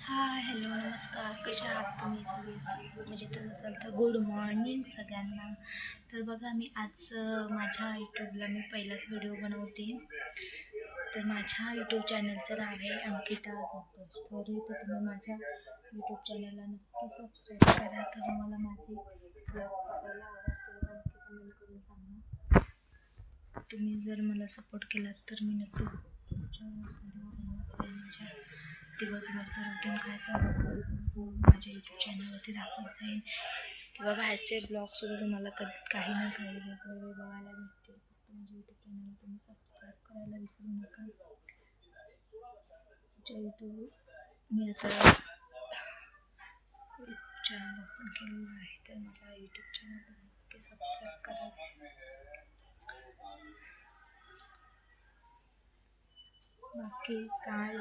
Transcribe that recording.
हाय, hello, नमस्कार. कशा आहात तुम्ही सगळे? मजेतच असाल तर गुड मॉर्निंग सगळ्यांना. तर बघा मी आज माझ्या यूट्यूबला मी पहिलाच व्हिडिओ बनवते. तर माझ्या यूट्यूब चॅनलचं नाव आहे अंकिता जाधव. तर इथं तुम्ही माझ्या यूट्यूब चॅनलला नक्की सबस्क्राईब करा. तर तुम्हाला माझे ब्लॉग बघायला आवडतील का नक्की कमेंट करून सांगा. तुम्ही जर मला सपोर्ट केलात तर मी नक्की तुमच्या व्हिडिओ बनवत जाईल. माझ्या दिवसभरचं रुटीन काय चालू असेल माझ्या यूट्यूब चॅनलवरती दाखवत जाईल किंवा बाहेरचे ब्लॉगसुद्धा तुम्हाला काही ना काही वेगवेगळे बघायला भेटतील. फक्त माझ्या यूट्यूब चॅनलला तुम्ही सबस्क्राईब करायला विसरू नका. तुमच्या यूट्यूब मी आता चॅनल ओपन केलेलं आहे, तर मला यूट्यूब चॅनल नक्की सबस्क्राईब करा. बाकी काय